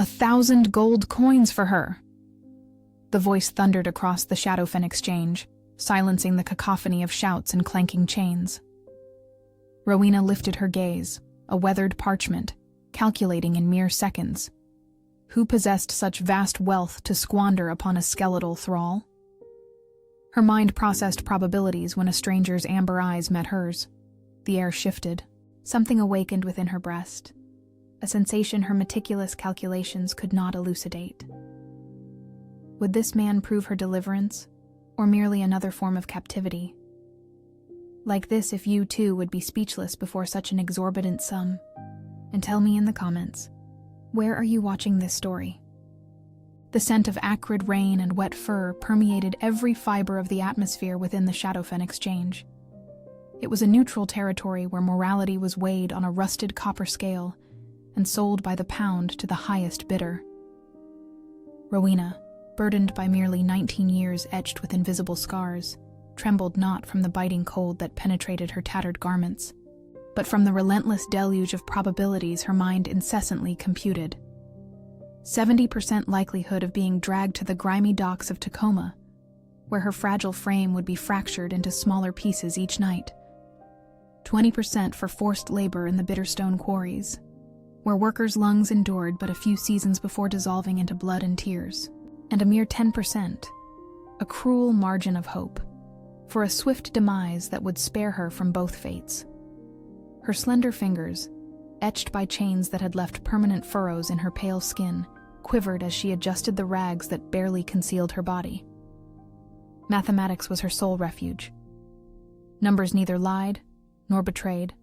1,000 gold coins for her! The voice thundered across the Shadowfen exchange, silencing the cacophony of shouts and clanking chains. Rowena lifted her gaze, a weathered parchment, calculating in mere seconds. Who possessed such vast wealth to squander upon a skeletal thrall? Her mind processed probabilities when a stranger's amber eyes met hers. The air shifted. Something awakened within her breast, a sensation her meticulous calculations could not elucidate. Would this man prove her deliverance, or merely another form of captivity? Like this, if you too would be speechless before such an exorbitant sum. And tell me in the comments, where are you watching this story? The scent of acrid rain and wet fur permeated every fiber of the atmosphere within the Shadowfen exchange. It was a neutral territory where morality was weighed on a rusted copper scale and sold by the pound to the highest bidder. Rowena, burdened by merely 19 years etched with invisible scars, trembled not from the biting cold that penetrated her tattered garments, but from the relentless deluge of probabilities her mind incessantly computed. 70% likelihood of being dragged to the grimy docks of Tacoma, where her fragile frame would be fractured into smaller pieces each night. 20% for forced labor in the Bitterstone quarries, where workers' lungs endured but a few seasons before dissolving into blood and tears. And a mere 10%, a cruel margin of hope, for a swift demise that would spare her from both fates. Her slender fingers, etched by chains that had left permanent furrows in her pale skin, quivered as she adjusted the rags that barely concealed her body. Mathematics was her sole refuge. Numbers neither lied, nor betrayed,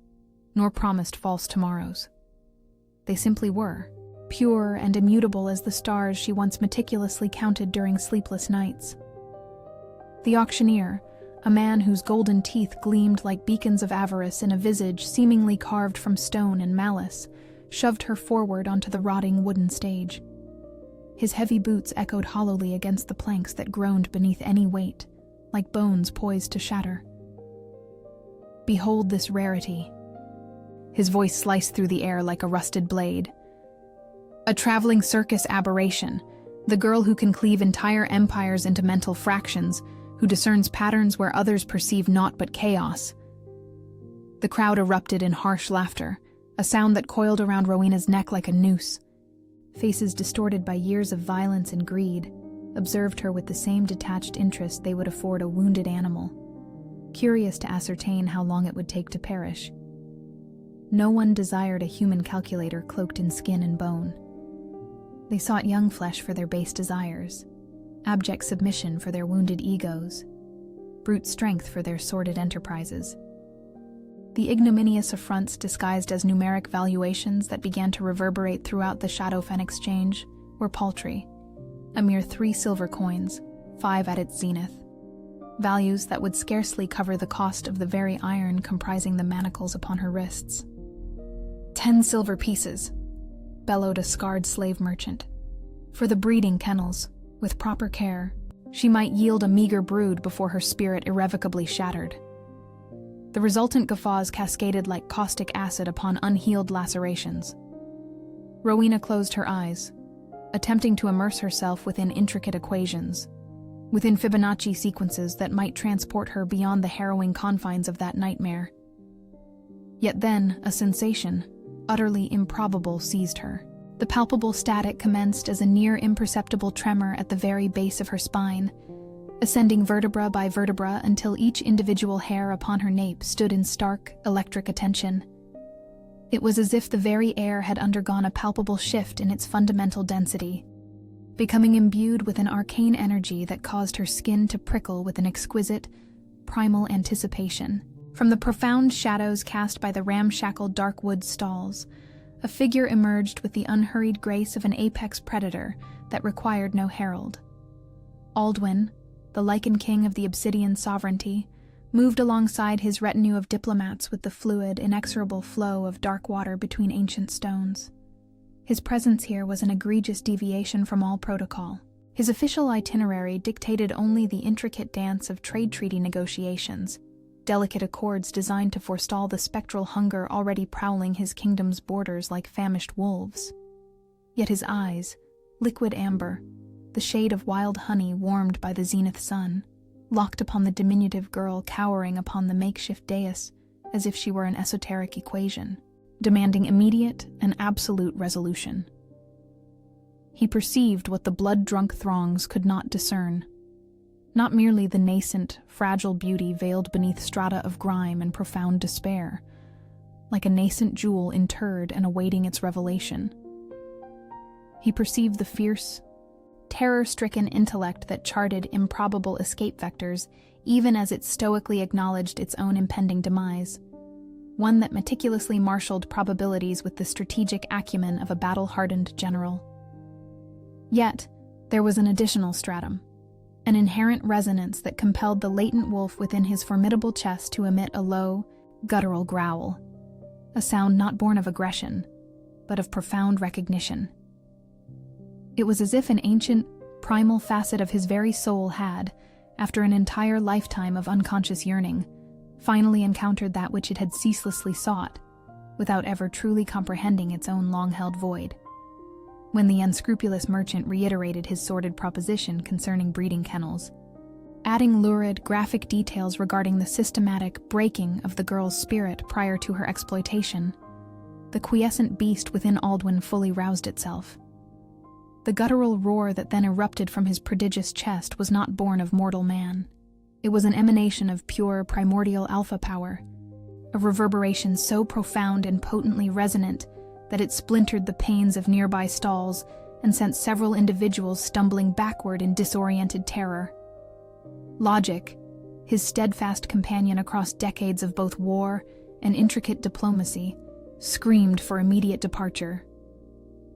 nor promised false tomorrows. They simply were, pure and immutable as the stars she once meticulously counted during sleepless nights. The auctioneer, a man whose golden teeth gleamed like beacons of avarice in a visage seemingly carved from stone and malice, shoved her forward onto the rotting wooden stage. His heavy boots echoed hollowly against the planks that groaned beneath any weight, like bones poised to shatter. Behold this rarity. His voice sliced through the air like a rusted blade. A traveling circus aberration, the girl who can cleave entire empires into mental fractions, who discerns patterns where others perceive naught but chaos. The crowd erupted in harsh laughter, a sound that coiled around Rowena's neck like a noose. Faces distorted by years of violence and greed observed her with the same detached interest they would afford a wounded animal, curious to ascertain how long it would take to perish. No one desired a human calculator cloaked in skin and bone. They sought young flesh for their base desires, abject submission for their wounded egos, brute strength for their sordid enterprises. The ignominious affronts disguised as numeric valuations that began to reverberate throughout the Shadowfen exchange were paltry, a mere 3 silver coins, 5 at its zenith, values that would scarcely cover the cost of the very iron comprising the manacles upon her wrists. 10 silver pieces, bellowed a scarred slave merchant. For the breeding kennels, with proper care, she might yield a meager brood before her spirit irrevocably shattered. The resultant guffaws cascaded like caustic acid upon unhealed lacerations. Rowena closed her eyes, attempting to immerse herself within intricate equations, within Fibonacci sequences that might transport her beyond the harrowing confines of that nightmare. Yet then, a sensation, utterly improbable, seized her. The palpable static commenced as a near imperceptible tremor at the very base of her spine, ascending vertebra by vertebra until each individual hair upon her nape stood in stark, electric attention. It was as if the very air had undergone a palpable shift in its fundamental density, becoming imbued with an arcane energy that caused her skin to prickle with an exquisite, primal anticipation. From the profound shadows cast by the ramshackle dark wood stalls, a figure emerged with the unhurried grace of an apex predator that required no herald. Aldwin, the Lycan king of the Obsidian sovereignty, moved alongside his retinue of diplomats with the fluid, inexorable flow of dark water between ancient stones. His presence here was an egregious deviation from all protocol. His official itinerary dictated only the intricate dance of trade treaty negotiations, delicate accords designed to forestall the spectral hunger already prowling his kingdom's borders like famished wolves. Yet his eyes, liquid amber, the shade of wild honey warmed by the zenith sun, locked upon the diminutive girl cowering upon the makeshift dais as if she were an esoteric equation, demanding immediate and absolute resolution. He perceived what the blood-drunk throngs could not discern, not merely the nascent, fragile beauty veiled beneath strata of grime and profound despair, like a nascent jewel interred and awaiting its revelation. He perceived the fierce, terror-stricken intellect that charted improbable escape vectors even as it stoically acknowledged its own impending demise, one that meticulously marshaled probabilities with the strategic acumen of a battle-hardened general. Yet, there was an additional stratum, an inherent resonance that compelled the latent wolf within his formidable chest to emit a low, guttural growl, a sound not born of aggression, but of profound recognition. It was as if an ancient, primal facet of his very soul had, after an entire lifetime of unconscious yearning, finally encountered that which it had ceaselessly sought, without ever truly comprehending its own long-held void. When the unscrupulous merchant reiterated his sordid proposition concerning breeding kennels, adding lurid, graphic details regarding the systematic breaking of the girl's spirit prior to her exploitation, the quiescent beast within Aldwin fully roused itself. The guttural roar that then erupted from his prodigious chest was not born of mortal man. It was an emanation of pure, primordial alpha power, a reverberation so profound and potently resonant that it splintered the panes of nearby stalls and sent several individuals stumbling backward in disoriented terror. Logic, his steadfast companion across decades of both war and intricate diplomacy, screamed for immediate departure.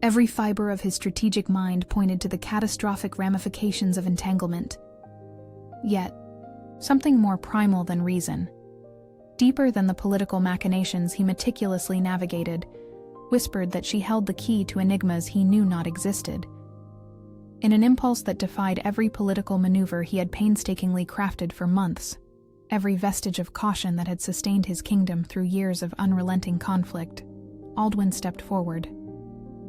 Every fiber of his strategic mind pointed to the catastrophic ramifications of entanglement. Yet, something more primal than reason, deeper than the political machinations he meticulously navigated, whispered that she held the key to enigmas he knew not existed. In an impulse that defied every political maneuver he had painstakingly crafted for months, every vestige of caution that had sustained his kingdom through years of unrelenting conflict, Aldwin stepped forward.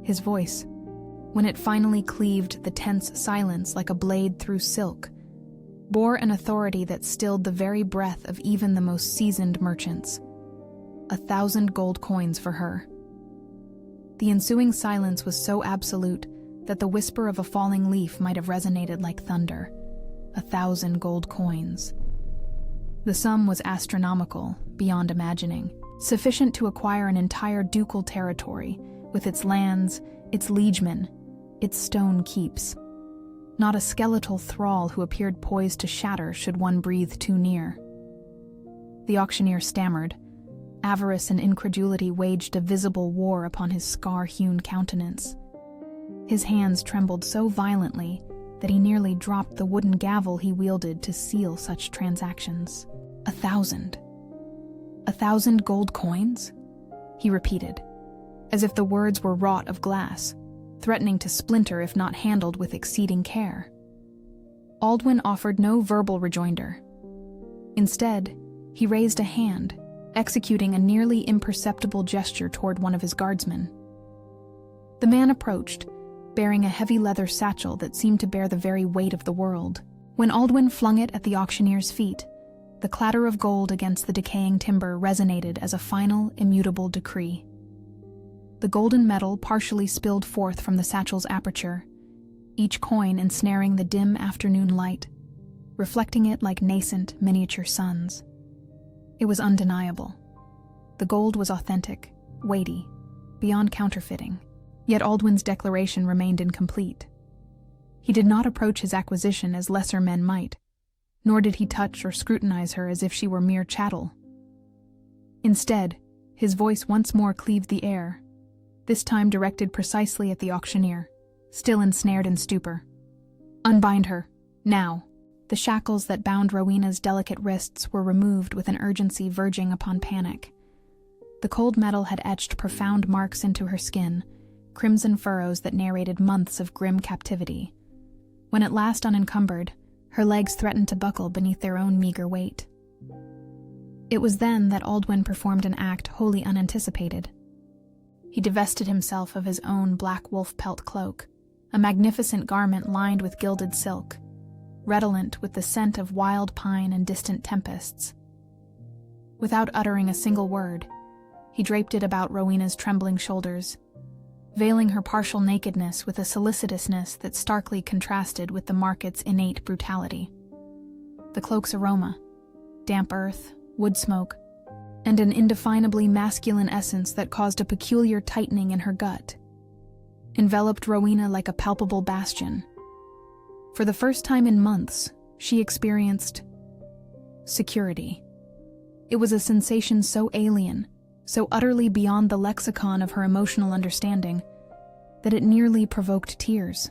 His voice, when it finally cleaved the tense silence like a blade through silk, bore an authority that stilled the very breath of even the most seasoned merchants. 1,000 gold coins for her. The ensuing silence was so absolute that the whisper of a falling leaf might have resonated like thunder. 1,000 gold coins. The sum was astronomical, beyond imagining, sufficient to acquire an entire ducal territory, with its lands, its liegemen, its stone keeps. Not a skeletal thrall who appeared poised to shatter should one breathe too near. The auctioneer stammered. Avarice and incredulity waged a visible war upon his scar-hewn countenance. His hands trembled so violently that he nearly dropped the wooden gavel he wielded to seal such transactions. 1,000. 1,000 gold coins? He repeated, as if the words were wrought of glass, threatening to splinter if not handled with exceeding care. Aldwin offered no verbal rejoinder. Instead, he raised a hand, executing a nearly imperceptible gesture toward one of his guardsmen. The man approached, bearing a heavy leather satchel that seemed to bear the very weight of the world. When Aldwin flung it at the auctioneer's feet, the clatter of gold against the decaying timber resonated as a final, immutable decree. The golden metal partially spilled forth from the satchel's aperture, each coin ensnaring the dim afternoon light, reflecting it like nascent, miniature suns. It was undeniable. The gold was authentic, weighty, beyond counterfeiting, yet Aldwin's declaration remained incomplete. He did not approach his acquisition as lesser men might, nor did he touch or scrutinize her as if she were mere chattel. Instead, his voice once more cleaved the air, this time directed precisely at the auctioneer, still ensnared in stupor. "Unbind her, now." The shackles that bound Rowena's delicate wrists were removed with an urgency verging upon panic. The cold metal had etched profound marks into her skin, crimson furrows that narrated months of grim captivity. When at last unencumbered, her legs threatened to buckle beneath their own meager weight. It was then that Aldwin performed an act wholly unanticipated. He divested himself of his own black wolf pelt cloak, a magnificent garment lined with gilded silk, redolent with the scent of wild pine and distant tempests. Without uttering a single word, he draped it about Rowena's trembling shoulders, veiling her partial nakedness with a solicitousness that starkly contrasted with the market's innate brutality. The cloak's aroma, damp earth, wood smoke, and an indefinably masculine essence that caused a peculiar tightening in her gut, enveloped Rowena like a palpable bastion. For the first time in months, she experienced security. It was a sensation so alien, so utterly beyond the lexicon of her emotional understanding, that it nearly provoked tears.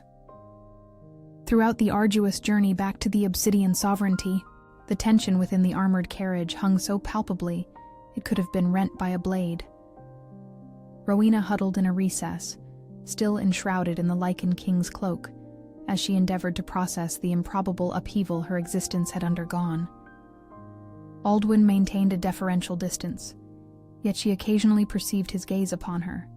Throughout the arduous journey back to the Obsidian sovereignty, the tension within the armored carriage hung so palpably it could have been rent by a blade. Rowena huddled in a recess, still enshrouded in the Lycan king's cloak, as she endeavored to process the improbable upheaval her existence had undergone. Aldwin maintained a deferential distance, yet she occasionally perceived his gaze upon her,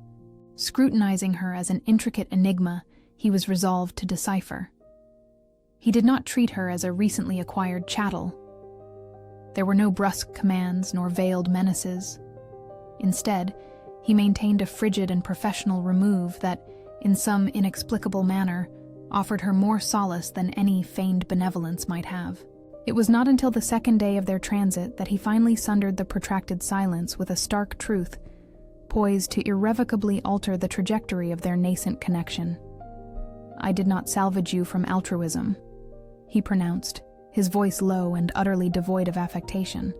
scrutinizing her as an intricate enigma he was resolved to decipher. He did not treat her as a recently acquired chattel. There were no brusque commands nor veiled menaces. Instead, he maintained a frigid and professional remove that, in some inexplicable manner, offered her more solace than any feigned benevolence might have. It was not until the second day of their transit that he finally sundered the protracted silence with a stark truth, poised to irrevocably alter the trajectory of their nascent connection. "I did not salvage you from altruism," he pronounced, his voice low and utterly devoid of affectation.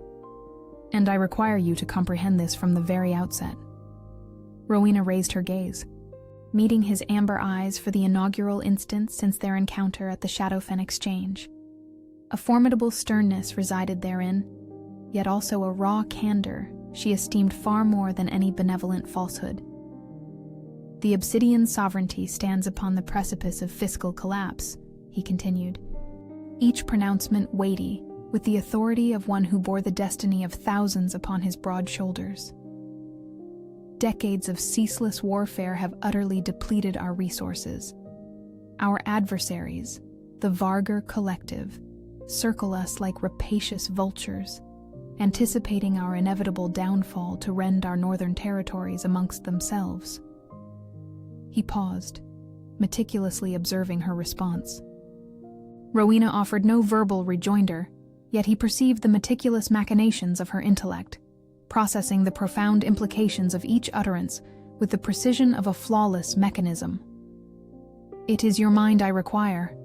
"And I require you to comprehend this from the very outset." Rowena raised her gaze, meeting his amber eyes for the inaugural instant since their encounter at the Shadowfen Exchange. A formidable sternness resided therein, yet also a raw candor she esteemed far more than any benevolent falsehood. "The Obsidian sovereignty stands upon the precipice of fiscal collapse," he continued, each pronouncement weighty with the authority of one who bore the destiny of thousands upon his broad shoulders. "Decades of ceaseless warfare have utterly depleted our resources. Our adversaries, the Vargar Collective, circle us like rapacious vultures, anticipating our inevitable downfall to rend our northern territories amongst themselves." He paused, meticulously observing her response. Rowena offered no verbal rejoinder, yet he perceived the meticulous machinations of her intellect, processing the profound implications of each utterance with the precision of a flawless mechanism. "It is your mind I require,"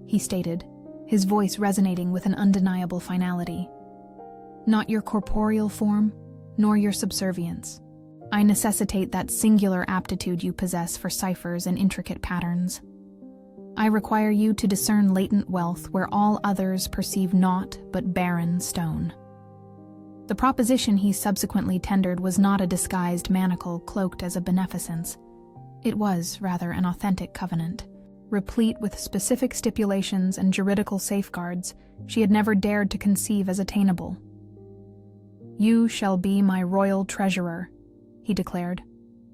he stated, his voice resonating with an undeniable finality. "Not your corporeal form, nor your subservience. I necessitate that singular aptitude you possess for ciphers and intricate patterns. I require you to discern latent wealth where all others perceive naught but barren stone." The proposition he subsequently tendered was not a disguised manacle cloaked as a beneficence. It was, rather, an authentic covenant, replete with specific stipulations and juridical safeguards she had never dared to conceive as attainable. "You shall be my royal treasurer," he declared,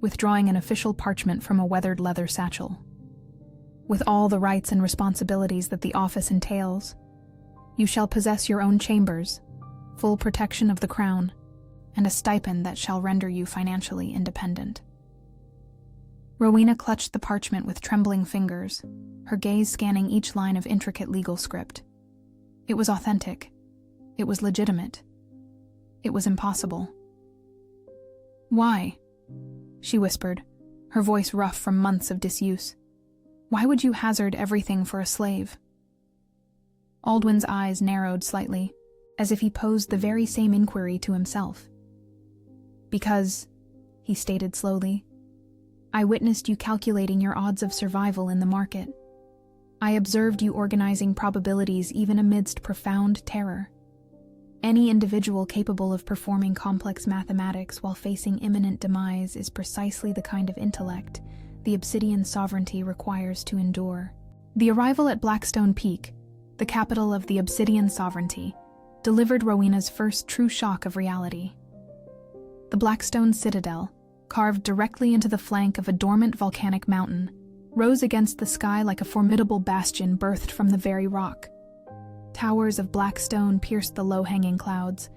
withdrawing an official parchment from a weathered leather satchel. "With all the rights and responsibilities that the office entails. You shall possess your own chambers, full protection of the crown, and a stipend that shall render you financially independent." Rowena clutched the parchment with trembling fingers, her gaze scanning each line of intricate legal script. It was authentic. It was legitimate. It was impossible. "Why?" she whispered, her voice rough from months of disuse. "Why would you hazard everything for a slave?" Aldwin's eyes narrowed slightly, as if he posed the very same inquiry to himself. "Because," he stated slowly, "I witnessed you calculating your odds of survival in the market. I observed you organizing probabilities even amidst profound terror. Any individual capable of performing complex mathematics while facing imminent demise is precisely the kind of intellect the Obsidian sovereignty requires to endure." The arrival at Blackstone Peak, the capital of the Obsidian sovereignty, delivered Rowena's first true shock of reality. The Blackstone Citadel, carved directly into the flank of a dormant volcanic mountain, rose against the sky like a formidable bastion birthed from the very rock. Towers of black stone pierced the low-hanging clouds,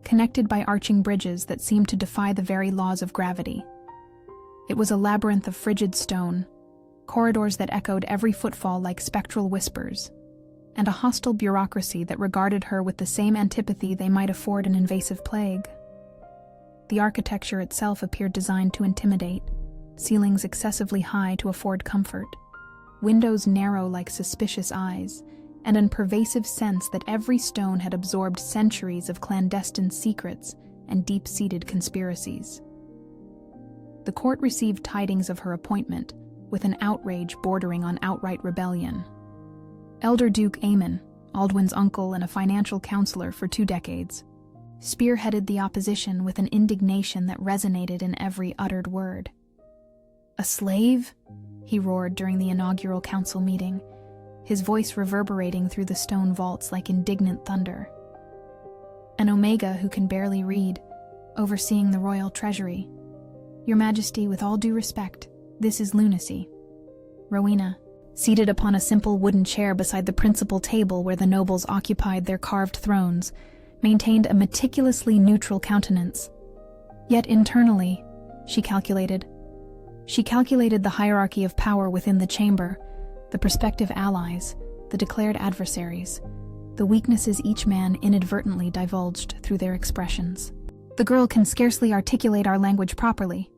connected by arching bridges that seemed to defy the very laws of gravity. It was a labyrinth of frigid stone, corridors that echoed every footfall like spectral whispers, and a hostile bureaucracy that regarded her with the same antipathy they might afford an invasive plague. The architecture itself appeared designed to intimidate, ceilings excessively high to afford comfort, windows narrow like suspicious eyes, and a pervasive sense that every stone had absorbed centuries of clandestine secrets and deep-seated conspiracies. The court received tidings of her appointment with an outrage bordering on outright rebellion. Elder Duke Aemon, Aldwyn's uncle and a financial counselor for 2 decades, spearheaded the opposition with an indignation that resonated in every uttered word. "A slave?" he roared during the inaugural council meeting, his voice reverberating through the stone vaults like indignant thunder. "An Omega who can barely read, overseeing the royal treasury. Your Majesty, with all due respect, this is lunacy." Rowena, seated upon a simple wooden chair beside the principal table where the nobles occupied their carved thrones, maintained a meticulously neutral countenance. Yet internally, she calculated the hierarchy of power within the chamber, the prospective allies, the declared adversaries, the weaknesses each man inadvertently divulged through their expressions. "The girl can scarcely articulate our language properly,"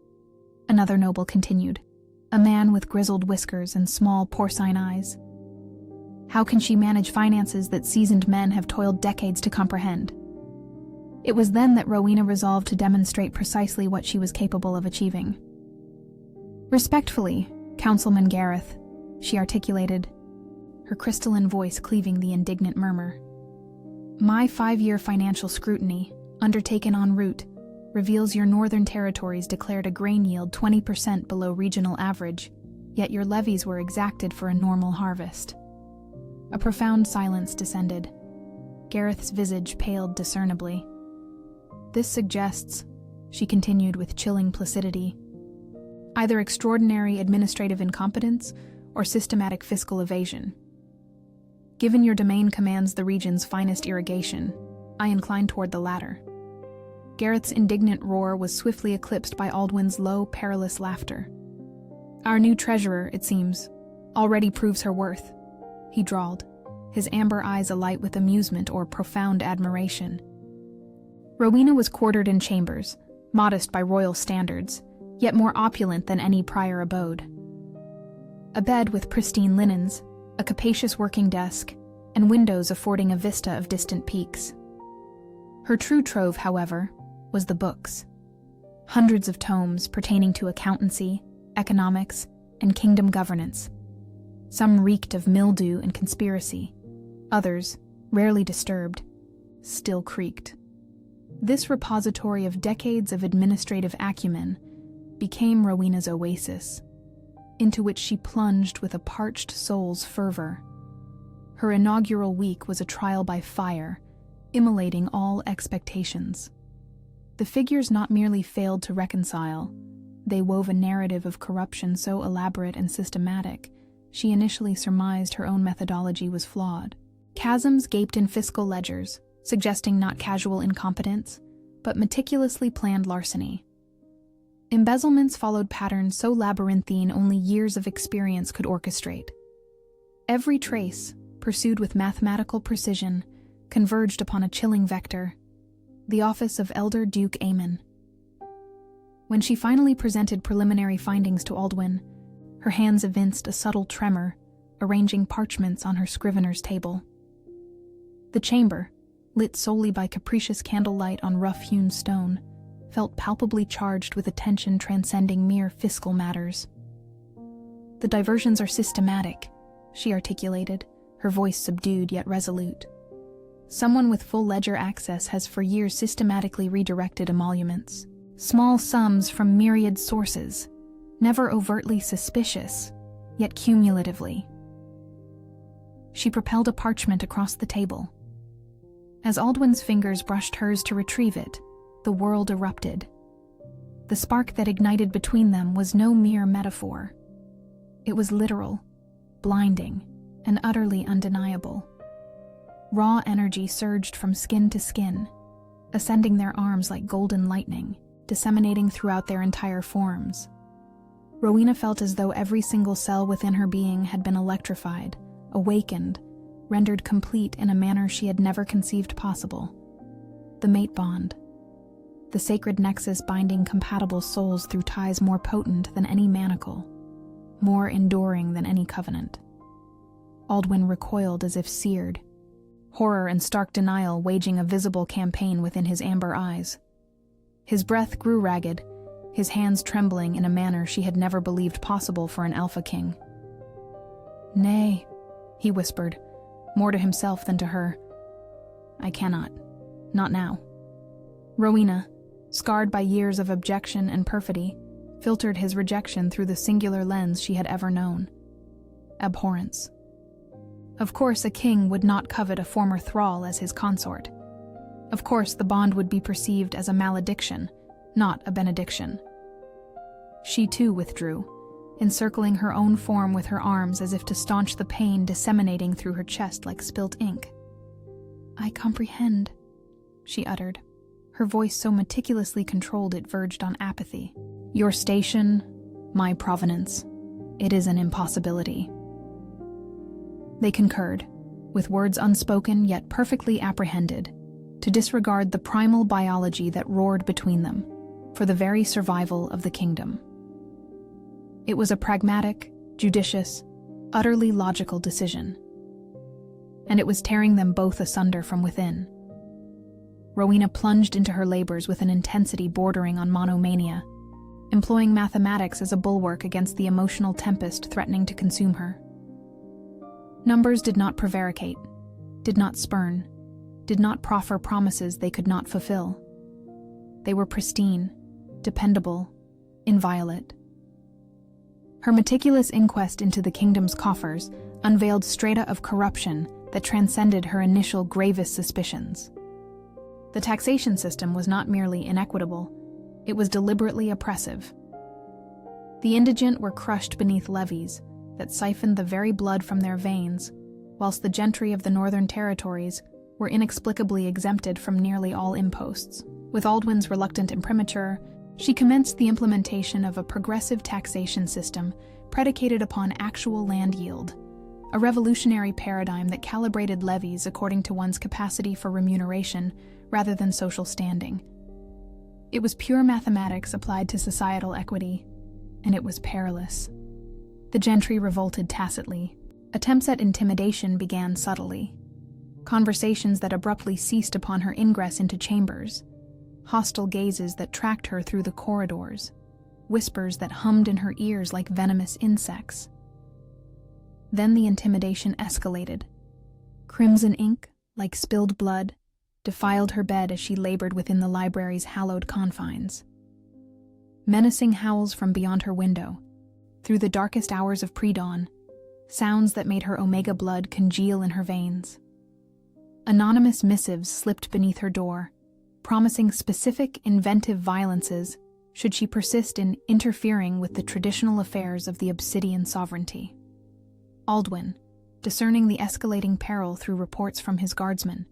another noble continued, a man with grizzled whiskers and small porcine eyes. "How can she manage finances that seasoned men have toiled decades to comprehend?" It was then that Rowena resolved to demonstrate precisely what she was capable of achieving. "Respectfully, Councilman Gareth," she articulated, her crystalline voice cleaving the indignant murmur. "My 5-year financial scrutiny, undertaken en route, reveals your northern territories declared a grain yield 20% below regional average, yet your levies were exacted for a normal harvest." A profound silence descended. Gareth's visage paled discernibly. "This suggests," she continued with chilling placidity, "either extraordinary administrative incompetence or systematic fiscal evasion. Given your domain commands the region's finest irrigation, I incline toward the latter." Gareth's indignant roar was swiftly eclipsed by Aldwyn's low, perilous laughter. "Our new treasurer, it seems, already proves her worth," he drawled, his amber eyes alight with amusement or profound admiration. Rowena was quartered in chambers, modest by royal standards, yet more opulent than any prior abode. A bed with pristine linens, a capacious working desk, and windows affording a vista of distant peaks. Her true trove, however, was the books. Hundreds of tomes pertaining to accountancy, economics, and kingdom governance. Some reeked of mildew and conspiracy. Others, rarely disturbed, still creaked. This repository of decades of administrative acumen became Rowena's oasis, into which she plunged with a parched soul's fervor. Her inaugural week was a trial by fire, immolating all expectations. The figures not merely failed to reconcile, they wove a narrative of corruption so elaborate and systematic, she initially surmised her own methodology was flawed. Chasms gaped in fiscal ledgers, suggesting not casual incompetence, but meticulously planned larceny. Embezzlements followed patterns so labyrinthine only years of experience could orchestrate. Every trace, pursued with mathematical precision, converged upon a chilling vector: the office of Elder Duke Aemon. When she finally presented preliminary findings to Aldwyn, her hands evinced a subtle tremor, arranging parchments on her scrivener's table. The chamber, lit solely by capricious candlelight on rough-hewn stone, felt palpably charged with a tension transcending mere fiscal matters. "The diversions are systematic," she articulated, her voice subdued yet resolute. "Someone with full ledger access has for years systematically redirected emoluments. Small sums from myriad sources, never overtly suspicious, yet cumulatively." She propelled a parchment across the table. As Aldwyn's fingers brushed hers to retrieve it, the world erupted. the spark that ignited between them was no mere metaphor. It was literal, blinding, and utterly undeniable. Raw energy surged from skin to skin, ascending their arms like golden lightning, disseminating throughout their entire forms. Rowena felt as though every single cell within her being had been electrified, awakened, rendered complete in a manner she had never conceived possible. The mate bond. The sacred nexus binding compatible souls through ties more potent than any manacle, more enduring than any covenant. Aldwin recoiled as if seared, horror and stark denial waging a visible campaign within his amber eyes. His breath grew ragged, his hands trembling in a manner she had never believed possible for an Alpha King. "Nay," he whispered, more to himself than to her. "I cannot. Not now." Rowena, scarred by years of objection and perfidy, filtered his rejection through the singular lens she had ever known: abhorrence. Of course, a king would not covet a former thrall as his consort. Of course, the bond would be perceived as a malediction, not a benediction. She too withdrew, encircling her own form with her arms as if to staunch the pain disseminating through her chest like spilt ink. "I comprehend," she uttered, her voice so meticulously controlled it verged on apathy. "Your station, my provenance. It is an impossibility." They concurred, with words unspoken yet perfectly apprehended, to disregard the primal biology that roared between them, for the very survival of the kingdom. It was a pragmatic, judicious, utterly logical decision. And it was tearing them both asunder from within. Rowena plunged into her labors with an intensity bordering on monomania, employing mathematics as a bulwark against the emotional tempest threatening to consume her. Numbers did not prevaricate, did not spurn, did not proffer promises they could not fulfill. They were pristine, dependable, inviolate. Her meticulous inquest into the kingdom's coffers unveiled strata of corruption that transcended her initial gravest suspicions. The taxation system was not merely inequitable, it was deliberately oppressive. The indigent were crushed beneath levies that siphoned the very blood from their veins, whilst the gentry of the northern territories were inexplicably exempted from nearly all imposts. With Aldwin's reluctant imprimatur, she commenced the implementation of a progressive taxation system predicated upon actual land yield, a revolutionary paradigm that calibrated levies according to one's capacity for remuneration rather than social standing. It was pure mathematics applied to societal equity, and it was perilous. The gentry revolted tacitly. Attempts at intimidation began subtly. Conversations that abruptly ceased upon her ingress into chambers. Hostile gazes that tracked her through the corridors. Whispers that hummed in her ears like venomous insects. Then the intimidation escalated. Crimson ink, like spilled blood, defiled her bed as she labored within the library's hallowed confines. Menacing howls from beyond her window, through the darkest hours of pre-dawn, sounds that made her omega blood congeal in her veins. Anonymous missives slipped beneath her door, promising specific, inventive violences should she persist in interfering with the traditional affairs of the Obsidian sovereignty. Aldwin, discerning the escalating peril through reports from his guardsmen,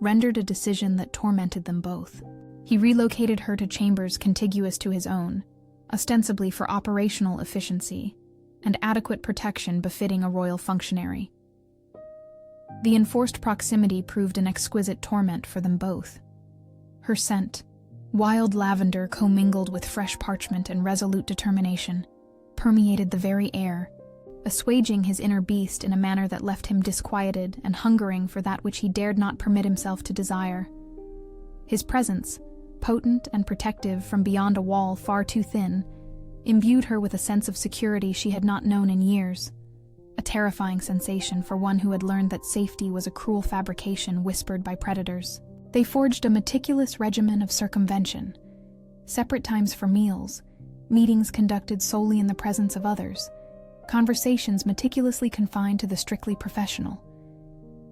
rendered a decision that tormented them both. He relocated her to chambers contiguous to his own, ostensibly for operational efficiency and adequate protection befitting a royal functionary. The enforced proximity proved an exquisite torment for them both. Her scent, wild lavender commingled with fresh parchment and resolute determination, permeated the very air, assuaging his inner beast in a manner that left him disquieted and hungering for that which he dared not permit himself to desire. His presence, potent and protective from beyond a wall far too thin, imbued her with a sense of security she had not known in years, a terrifying sensation for one who had learned that safety was a cruel fabrication whispered by predators. They forged a meticulous regimen of circumvention, separate times for meals, meetings conducted solely in the presence of others, conversations meticulously confined to the strictly professional.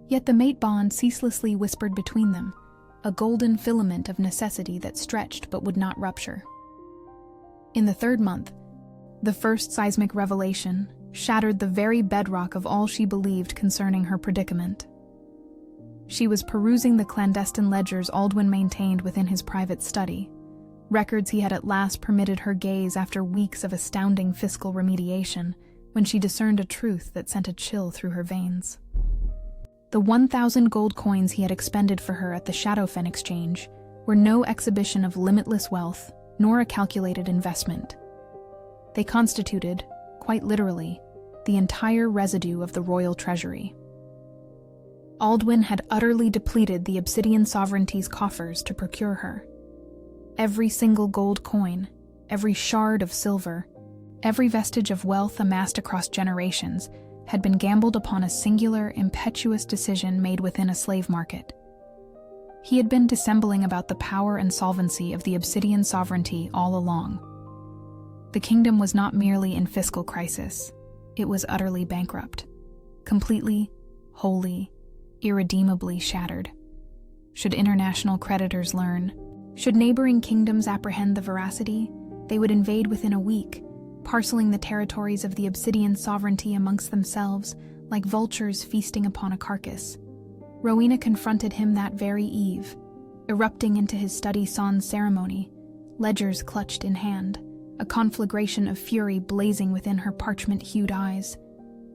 Yet the mate bond ceaselessly whispered between them, a golden filament of necessity that stretched but would not rupture. In the third month, the first seismic revelation shattered the very bedrock of all she believed concerning her predicament. She was perusing the clandestine ledgers Aldwin maintained within his private study, records he had at last permitted her gaze after weeks of astounding fiscal remediation, when she discerned a truth that sent a chill through her veins. The 1,000 gold coins he had expended for her at the Shadowfen exchange were no exhibition of limitless wealth, nor a calculated investment. They constituted, quite literally, the entire residue of the royal treasury. Aldwin had utterly depleted the Obsidian Sovereignty's coffers to procure her. Every single gold coin, every shard of silver, every vestige of wealth amassed across generations had been gambled upon a singular, impetuous decision made within a slave market. He had been dissembling about the power and solvency of the Obsidian Sovereignty all along. The kingdom was not merely in fiscal crisis, it was utterly bankrupt, completely, wholly, irredeemably shattered. Should international creditors learn, should neighboring kingdoms apprehend the veracity, they would invade within a week, parceling the territories of the Obsidian Sovereignty amongst themselves like vultures feasting upon a carcass. Rowena confronted him that very eve, erupting into his study sans ceremony, ledgers clutched in hand, a conflagration of fury blazing within her parchment-hued eyes.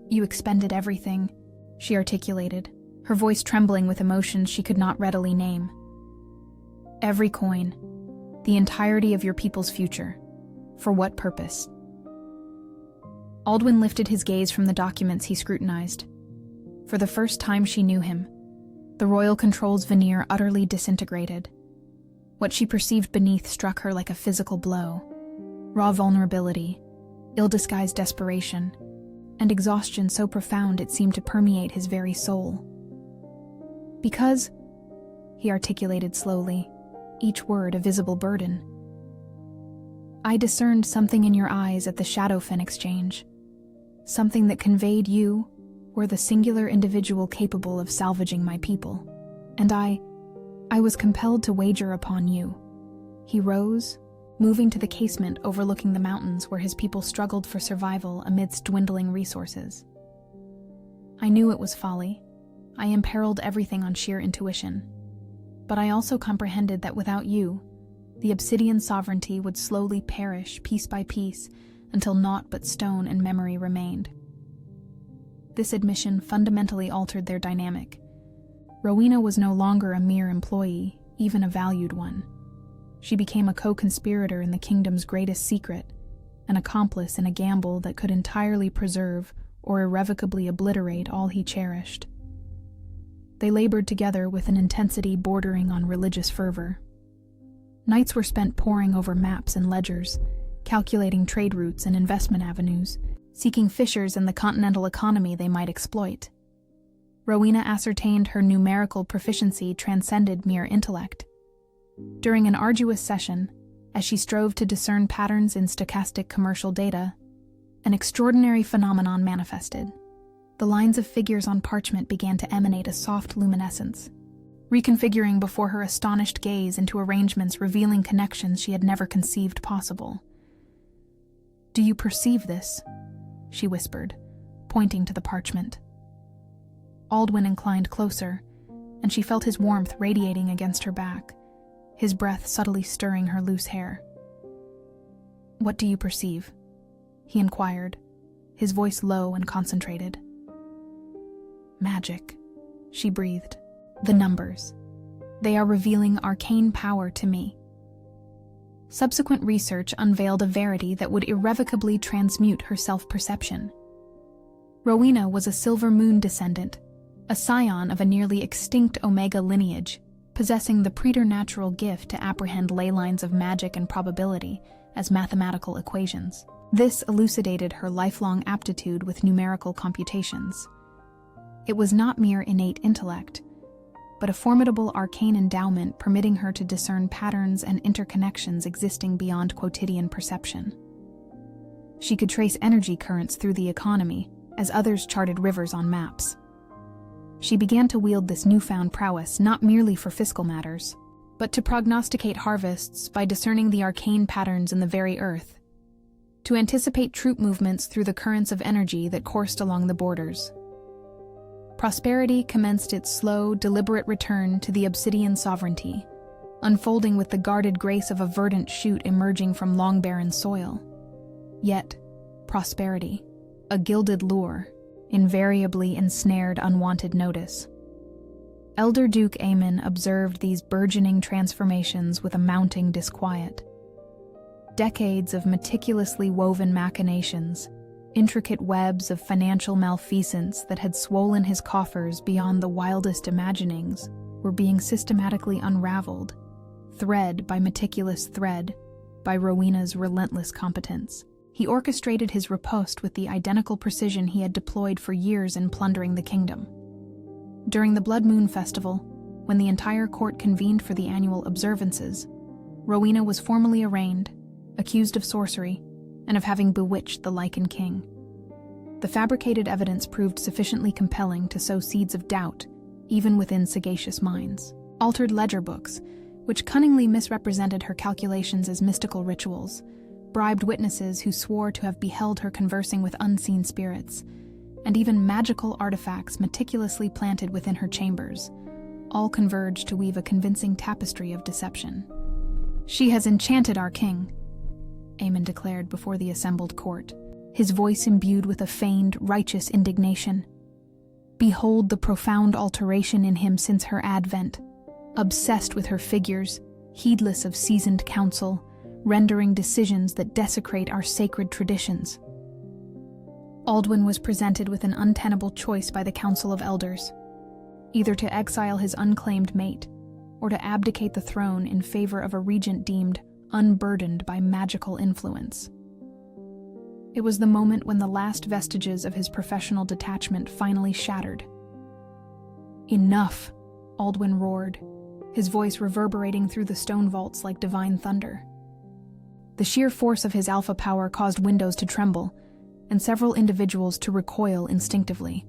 "You expended everything," she articulated, her voice trembling with emotions she could not readily name. "Every coin, the entirety of your people's future. For what purpose?" Aldwin lifted his gaze from the documents he scrutinized. For the first time she knew him, the royal control's veneer utterly disintegrated. What she perceived beneath struck her like a physical blow. Raw vulnerability, ill-disguised desperation, and exhaustion so profound it seemed to permeate his very soul. "Because," he articulated slowly, each word a visible burden, "I discerned something in your eyes at the Shadowfen exchange, something that conveyed you were the singular individual capable of salvaging my people, and I was compelled to wager upon you." He rose, moving to the casement overlooking the mountains where his people struggled for survival amidst dwindling resources. "I knew it was folly. I imperiled everything on sheer intuition. But I also comprehended that without you, the Obsidian Sovereignty would slowly perish piece by piece until naught but stone and memory remained." This admission fundamentally altered their dynamic. Rowena was no longer a mere employee, even a valued one. She became a co-conspirator in the kingdom's greatest secret, an accomplice in a gamble that could entirely preserve or irrevocably obliterate all he cherished. They labored together with an intensity bordering on religious fervor. Nights were spent poring over maps and ledgers, calculating trade routes and investment avenues, seeking fissures in the continental economy they might exploit. Rowena ascertained her numerical proficiency transcended mere intellect. During an arduous session, as she strove to discern patterns in stochastic commercial data, an extraordinary phenomenon manifested. The lines of figures on parchment began to emanate a soft luminescence, reconfiguring before her astonished gaze into arrangements revealing connections she had never conceived possible. "Do you perceive this?" she whispered, pointing to the parchment. Aldwin inclined closer, and she felt his warmth radiating against her back, his breath subtly stirring her loose hair. "What do you perceive?" he inquired, his voice low and concentrated. "Magic," she breathed. "The numbers. They are revealing arcane power to me." Subsequent research unveiled a verity that would irrevocably transmute her self-perception. Rowena was a Silver Moon descendant, a scion of a nearly extinct Omega lineage, possessing the preternatural gift to apprehend ley lines of magic and probability as mathematical equations. This elucidated her lifelong aptitude with numerical computations. It was not mere innate intellect, but a formidable arcane endowment permitting her to discern patterns and interconnections existing beyond quotidian perception. She could trace energy currents through the economy, as others charted rivers on maps. She began to wield this newfound prowess not merely for fiscal matters, but to prognosticate harvests by discerning the arcane patterns in the very earth to anticipate troop movements through the currents of energy that coursed along the borders. Prosperity commenced its slow, deliberate return to the Obsidian sovereignty, unfolding with the guarded grace of a verdant shoot emerging from long barren soil. Yet, prosperity, a gilded lure, invariably ensnared unwanted notice. Elder Duke Aemon observed these burgeoning transformations with a mounting disquiet. Decades of meticulously woven machinations, intricate webs of financial malfeasance that had swollen his coffers beyond the wildest imaginings, were being systematically unraveled, thread by meticulous thread, by Rowena's relentless competence. He orchestrated his riposte with the identical precision he had deployed for years in plundering the kingdom. During the Blood Moon Festival, when the entire court convened for the annual observances, Rowena was formally arraigned, accused of sorcery, and of having bewitched the Lycan king. The fabricated evidence proved sufficiently compelling to sow seeds of doubt, even within sagacious minds. Altered ledger books, which cunningly misrepresented her calculations as mystical rituals, bribed witnesses who swore to have beheld her conversing with unseen spirits, and even magical artifacts meticulously planted within her chambers, all converged to weave a convincing tapestry of deception. "She has enchanted our king," Aemon declared before the assembled court, his voice imbued with a feigned, righteous indignation. "Behold the profound alteration in him since her advent, obsessed with her figures, heedless of seasoned counsel, rendering decisions that desecrate our sacred traditions." Aldwyn was presented with an untenable choice by the Council of Elders, either to exile his unclaimed mate, or to abdicate the throne in favor of a regent deemed unburdened by magical influence. It was the moment when the last vestiges of his professional detachment finally shattered. "Enough," Aldwyn roared, his voice reverberating through the stone vaults like divine thunder. The sheer force of his alpha power caused windows to tremble, and several individuals to recoil instinctively.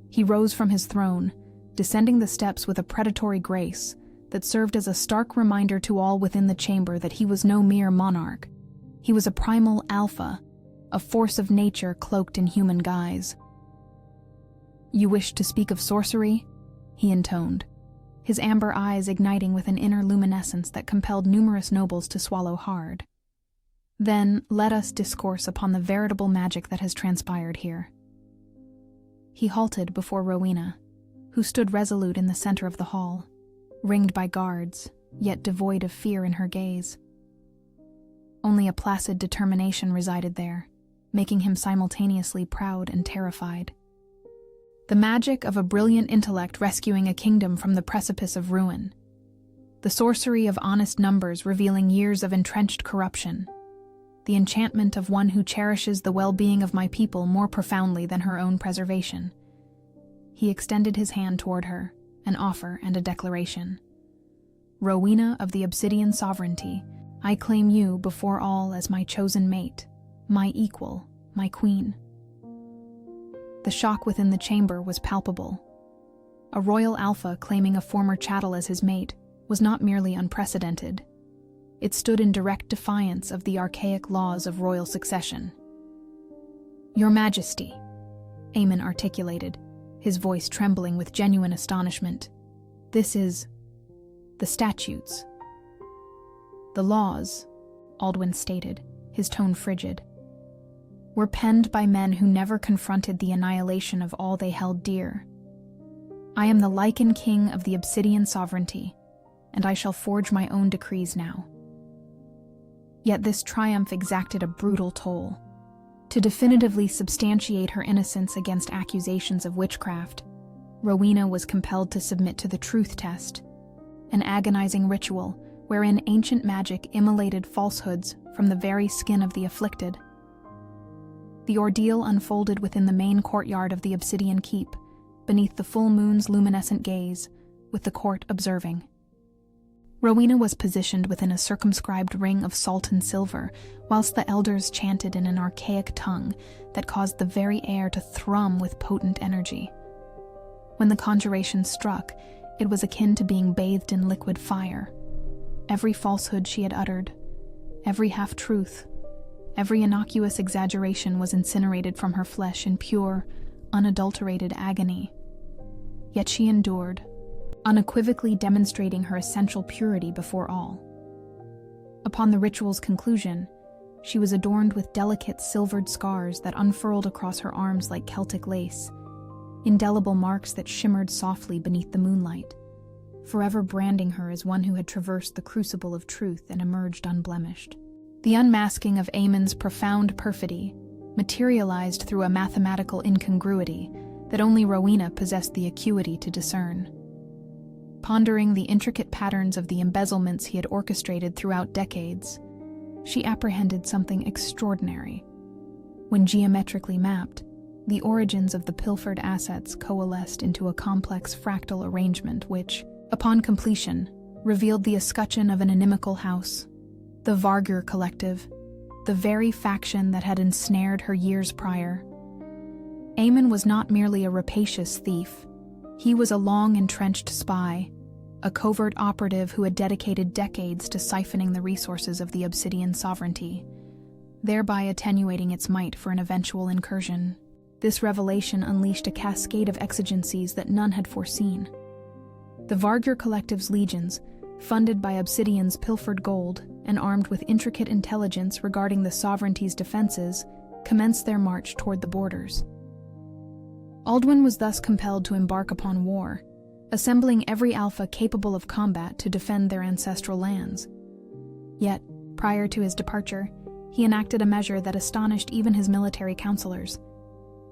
He rose from his throne, descending the steps with a predatory grace that served as a stark reminder to all within the chamber that he was no mere monarch. He was a primal alpha, a force of nature cloaked in human guise. "You wish to speak of sorcery?" he intoned, his amber eyes igniting with an inner luminescence that compelled numerous nobles to swallow hard. "Then let us discourse upon the veritable magic that has transpired here." He halted before Rowena, who stood resolute in the center of the hall, ringed by guards, yet devoid of fear in her gaze. Only a placid determination resided there, making him simultaneously proud and terrified. The magic of a brilliant intellect rescuing a kingdom from the precipice of ruin. The sorcery of honest numbers revealing years of entrenched corruption. The enchantment of one who cherishes the well-being of my people more profoundly than her own preservation. He extended his hand toward her, an offer and a declaration. "Rowena of the Obsidian sovereignty, I claim you before all as my chosen mate, my equal, my queen." The shock within the chamber was palpable. A royal alpha claiming a former chattel as his mate was not merely unprecedented. It stood in direct defiance of the archaic laws of royal succession. "Your Majesty," Aemon articulated, his voice trembling with genuine astonishment. "This is the statutes." "The laws," Aldwyn stated, his tone frigid, "were penned by men who never confronted the annihilation of all they held dear. I am the Lycan king of the Obsidian sovereignty, and I shall forge my own decrees now." Yet this triumph exacted a brutal toll. To definitively substantiate her innocence against accusations of witchcraft, Rowena was compelled to submit to the truth test, an agonizing ritual wherein ancient magic immolated falsehoods from the very skin of the afflicted. The ordeal unfolded within the main courtyard of the Obsidian Keep, beneath the full moon's luminescent gaze, with the court observing. Rowena was positioned within a circumscribed ring of salt and silver, whilst the elders chanted in an archaic tongue that caused the very air to thrum with potent energy. When the conjuration struck, it was akin to being bathed in liquid fire. Every falsehood she had uttered, every half-truth, Every innocuous exaggeration was incinerated from her flesh in pure, unadulterated agony. Yet she endured, unequivocally demonstrating her essential purity before all. Upon the ritual's conclusion, she was adorned with delicate silvered scars that unfurled across her arms like Celtic lace, indelible marks that shimmered softly beneath the moonlight, forever branding her as one who had traversed the crucible of truth and emerged unblemished. The unmasking of Amon's profound perfidy materialized through a mathematical incongruity that only Rowena possessed the acuity to discern. Pondering the intricate patterns of the embezzlements he had orchestrated throughout decades, she apprehended something extraordinary. When geometrically mapped, the origins of the pilfered assets coalesced into a complex fractal arrangement which, upon completion, revealed the escutcheon of an inimical house, the Vargur Collective, the very faction that had ensnared her years prior. Amon was not merely a rapacious thief. He was a long-entrenched spy, a covert operative who had dedicated decades to siphoning the resources of the Obsidian sovereignty, thereby attenuating its might for an eventual incursion. This revelation unleashed a cascade of exigencies that none had foreseen. The Vargur Collective's legions, funded by Obsidian's pilfered gold and armed with intricate intelligence regarding the sovereignty's defenses, commenced their march toward the borders. Aldwyn was thus compelled to embark upon war, assembling every alpha capable of combat to defend their ancestral lands. Yet, prior to his departure, he enacted a measure that astonished even his military counselors.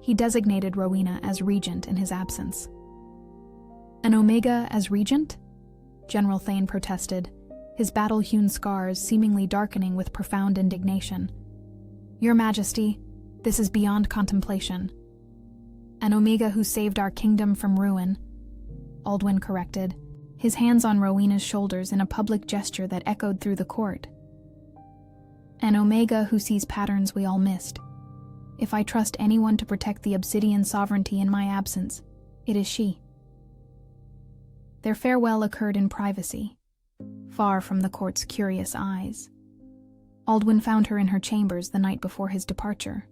He designated Rowena as regent in his absence. An Omega as regent? General Thane protested, his battle-hewn scars seemingly darkening with profound indignation. Your Majesty, this is beyond contemplation. An Omega who saved our kingdom from ruin, Aldwyn corrected, his hands on Rowena's shoulders in a public gesture that echoed through the court. An Omega who sees patterns we all missed. If I trust anyone to protect the Obsidian sovereignty in my absence, it is she. Their farewell occurred in privacy, far from the court's curious eyes. Aldwyn found her in her chambers the night before his departure,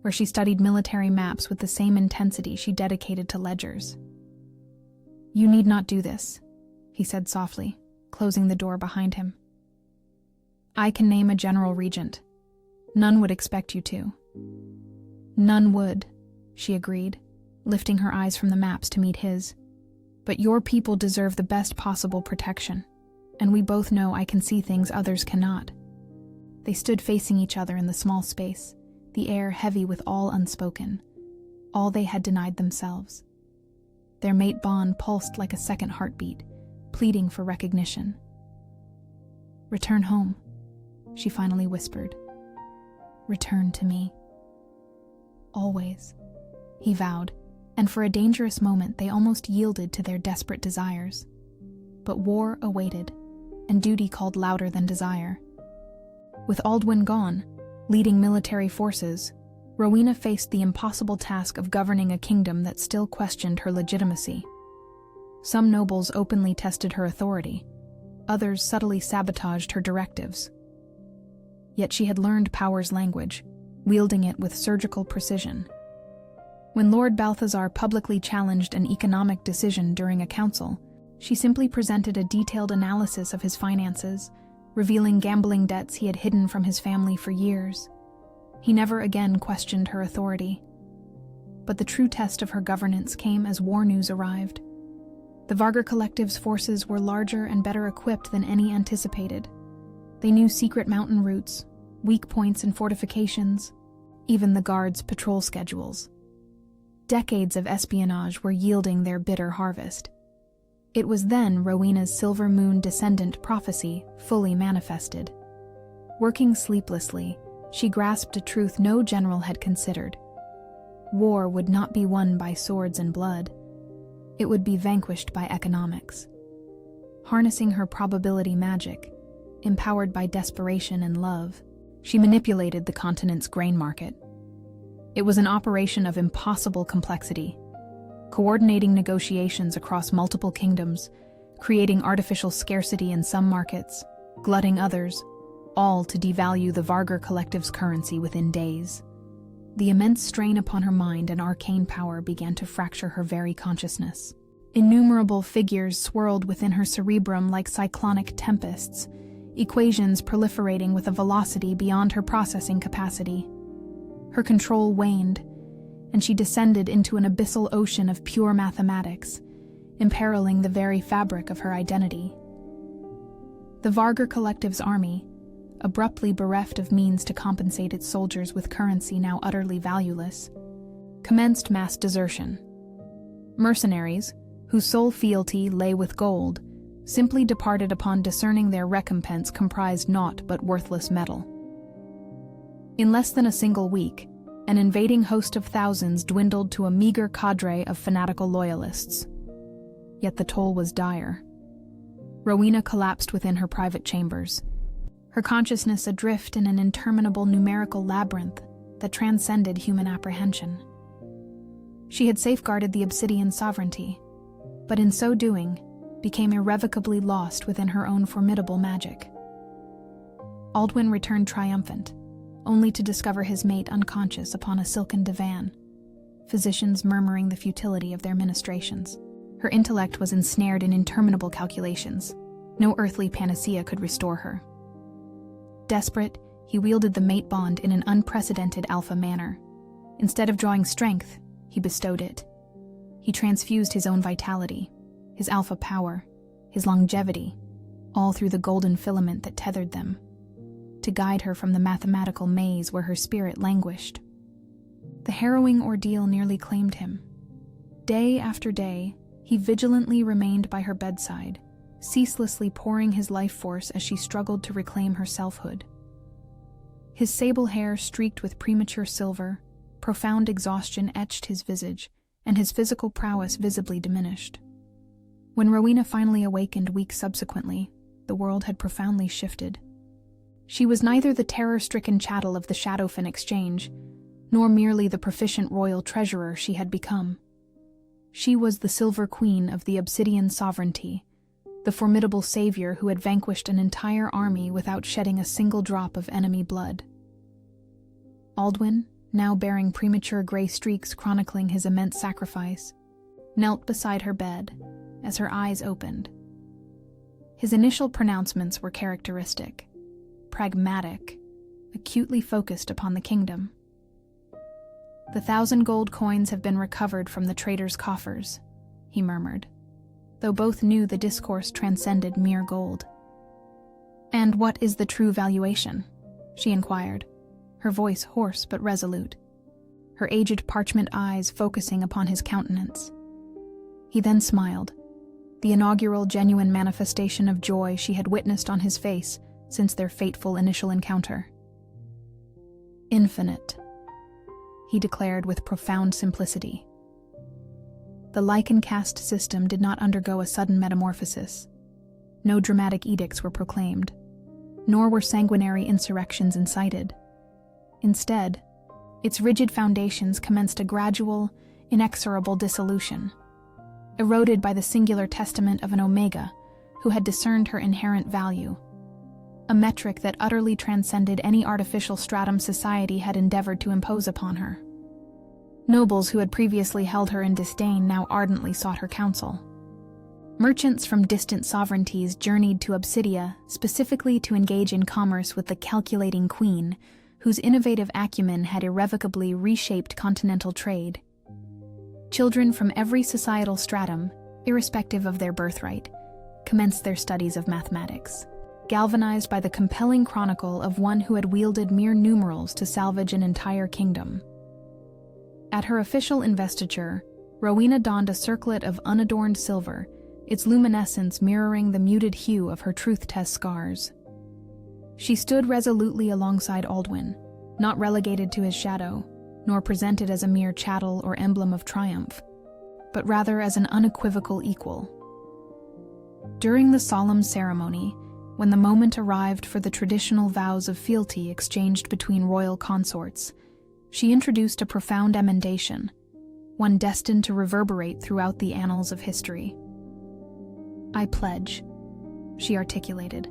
where she studied military maps with the same intensity she dedicated to ledgers. You need not do this, he said softly, closing the door behind him. I can name a general regent. None would expect you to. None would, she agreed, lifting her eyes from the maps to meet his. But your people deserve the best possible protection, and we both know I can see things others cannot. They stood facing each other in the small space, the air heavy with all unspoken, all they had denied themselves. Their mate bond pulsed like a second heartbeat, pleading for recognition. Return home, she finally whispered. Return to me. Always, he vowed, and for a dangerous moment they almost yielded to their desperate desires. But war awaited, and duty called louder than desire. With Aldwyn gone, leading military forces, Rowena faced the impossible task of governing a kingdom that still questioned her legitimacy. Some nobles openly tested her authority, others subtly sabotaged her directives. Yet she had learned power's language, wielding it with surgical precision. When Lord Balthazar publicly challenged an economic decision during a council, she simply presented a detailed analysis of his finances, revealing gambling debts he had hidden from his family for years. He never again questioned her authority. But the true test of her governance came as war news arrived. The Vargur Collective's forces were larger and better equipped than any anticipated. They knew secret mountain routes, weak points and fortifications, even the guards' patrol schedules. Decades of espionage were yielding their bitter harvest. It was then Rowena's Silver Moon descendant prophecy fully manifested. Working sleeplessly, she grasped a truth no general had considered. War would not be won by swords and blood. It would be vanquished by economics. Harnessing her probability magic, empowered by desperation and love, she manipulated the continent's grain market. It was an operation of impossible complexity, coordinating negotiations across multiple kingdoms, creating artificial scarcity in some markets, glutting others, all to devalue the Vargar Collective's currency within days. The immense strain upon her mind and arcane power began to fracture her very consciousness. Innumerable figures swirled within her cerebrum like cyclonic tempests, equations proliferating with a velocity beyond her processing capacity. Her control waned, and she descended into an abyssal ocean of pure mathematics, imperiling the very fabric of her identity. The Vargar Collective's army, abruptly bereft of means to compensate its soldiers with currency now utterly valueless, commenced mass desertion. Mercenaries, whose sole fealty lay with gold, simply departed upon discerning their recompense comprised naught but worthless metal. In less than a single week, an invading host of thousands dwindled to a meager cadre of fanatical loyalists. Yet the toll was dire. Rowena collapsed within her private chambers, her consciousness adrift in an interminable numerical labyrinth that transcended human apprehension. She had safeguarded the Obsidian sovereignty, but in so doing, became irrevocably lost within her own formidable magic. Aldwin returned triumphant, only to discover his mate unconscious upon a silken divan, physicians murmuring the futility of their ministrations. Her intellect was ensnared in interminable calculations. No earthly panacea could restore her. Desperate, he wielded the mate bond in an unprecedented alpha manner. Instead of drawing strength, he bestowed it. He transfused his own vitality, his alpha power, his longevity, all through the golden filament that tethered them, to guide her from the mathematical maze where her spirit languished. The harrowing ordeal nearly claimed him. Day after day, he vigilantly remained by her bedside, ceaselessly pouring his life force as she struggled to reclaim her selfhood. His sable hair streaked with premature silver, profound exhaustion etched his visage, and his physical prowess visibly diminished. When Rowena finally awakened weeks subsequently, the world had profoundly shifted. She was neither the terror-stricken chattel of the Shadowfen Exchange, nor merely the proficient royal treasurer she had become. She was the Silver Queen of the Obsidian sovereignty, the formidable savior who had vanquished an entire army without shedding a single drop of enemy blood. Aldwin, now bearing premature gray streaks chronicling his immense sacrifice, knelt beside her bed as her eyes opened. His initial pronouncements were characteristic, pragmatic, acutely focused upon the kingdom. "The 1,000 gold coins have been recovered from the trader's coffers," he murmured, though both knew the discourse transcended mere gold. "And what is the true valuation?" she inquired, her voice hoarse but resolute, her aged parchment eyes focusing upon his countenance. He then smiled, the inaugural genuine manifestation of joy she had witnessed on his face since their fateful initial encounter. "Infinite," he declared with profound simplicity. The Lycan caste system did not undergo a sudden metamorphosis. No dramatic edicts were proclaimed, nor were sanguinary insurrections incited. Instead, its rigid foundations commenced a gradual, inexorable dissolution, eroded by the singular testament of an Omega who had discerned her inherent value, a metric that utterly transcended any artificial stratum society had endeavored to impose upon her. Nobles who had previously held her in disdain now ardently sought her counsel. Merchants from distant sovereignties journeyed to Obsidia specifically to engage in commerce with the calculating queen, whose innovative acumen had irrevocably reshaped continental trade. Children from every societal stratum, irrespective of their birthright, commenced their studies of mathematics, galvanized by the compelling chronicle of one who had wielded mere numerals to salvage an entire kingdom. At her official investiture, Rowena donned a circlet of unadorned silver, its luminescence mirroring the muted hue of her truth-test scars. She stood resolutely alongside Aldwin, not relegated to his shadow, nor presented as a mere chattel or emblem of triumph, but rather as an unequivocal equal. During the solemn ceremony, when the moment arrived for the traditional vows of fealty exchanged between royal consorts, she introduced a profound emendation, one destined to reverberate throughout the annals of history. "I pledge," she articulated,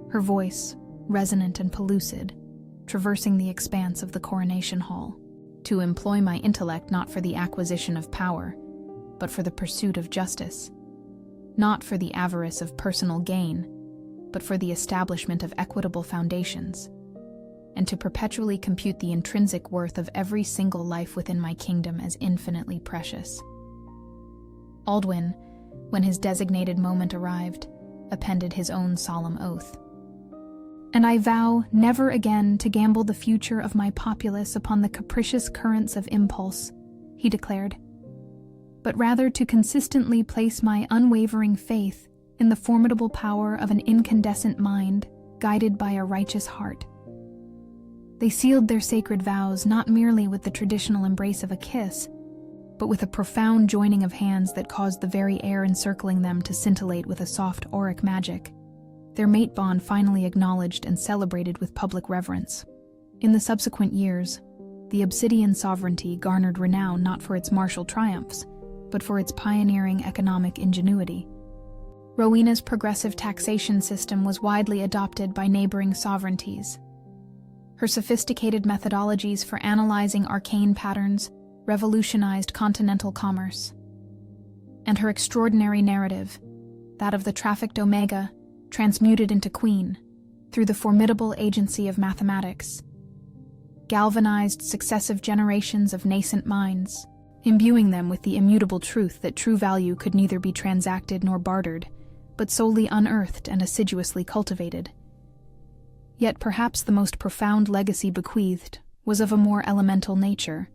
her voice, resonant and pellucid, traversing the expanse of the coronation hall, to employ my intellect not for the acquisition of power, but for the pursuit of justice, not for the avarice of personal gain, but for the establishment of equitable foundations, and to perpetually compute the intrinsic worth of every single life within my kingdom as infinitely precious. Aldwin, when his designated moment arrived, appended his own solemn oath. "And I vow never again to gamble the future of my populace upon the capricious currents of impulse," he declared, "but rather to consistently place my unwavering faith in the formidable power of an incandescent mind guided by a righteous heart." They sealed their sacred vows not merely with the traditional embrace of a kiss, but with a profound joining of hands that caused the very air encircling them to scintillate with a soft auric magic, their mate bond finally acknowledged and celebrated with public reverence. In the subsequent years, the Obsidian sovereignty garnered renown not for its martial triumphs, but for its pioneering economic ingenuity. Rowena's progressive taxation system was widely adopted by neighboring sovereignties. Her sophisticated methodologies for analyzing arcane patterns revolutionized continental commerce. And her extraordinary narrative, that of the trafficked Omega, transmuted into Queen, through the formidable agency of mathematics, galvanized successive generations of nascent minds, imbuing them with the immutable truth that true value could neither be transacted nor bartered, but solely unearthed and assiduously cultivated. Yet perhaps the most profound legacy bequeathed was of a more elemental nature.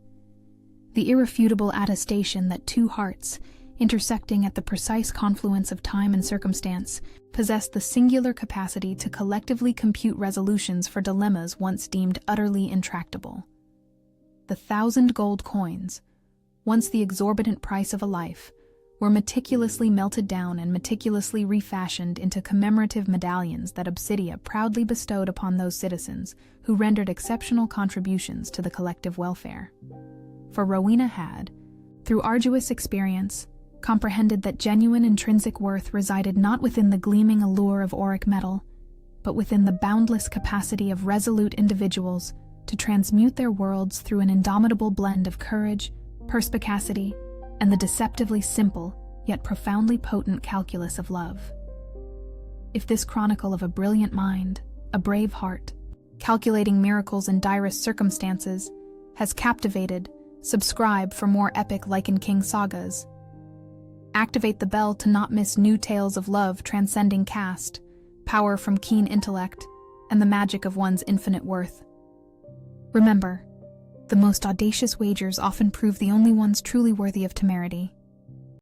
The irrefutable attestation that two hearts, intersecting at the precise confluence of time and circumstance, possessed the singular capacity to collectively compute resolutions for dilemmas once deemed utterly intractable. The 1,000 gold coins, once the exorbitant price of a life, were meticulously melted down and meticulously refashioned into commemorative medallions that Obsidia proudly bestowed upon those citizens who rendered exceptional contributions to the collective welfare. For Rowena had, through arduous experience, comprehended that genuine intrinsic worth resided not within the gleaming allure of auric metal, but within the boundless capacity of resolute individuals to transmute their worlds through an indomitable blend of courage, perspicacity, and the deceptively simple, yet profoundly potent calculus of love. If this chronicle of a brilliant mind, a brave heart, calculating miracles in direst circumstances, has captivated, subscribe for more epic Lycan King sagas. Activate the bell to not miss new tales of love transcending caste, power from keen intellect, and the magic of one's infinite worth. Remember, the most audacious wagers often prove the only ones truly worthy of temerity.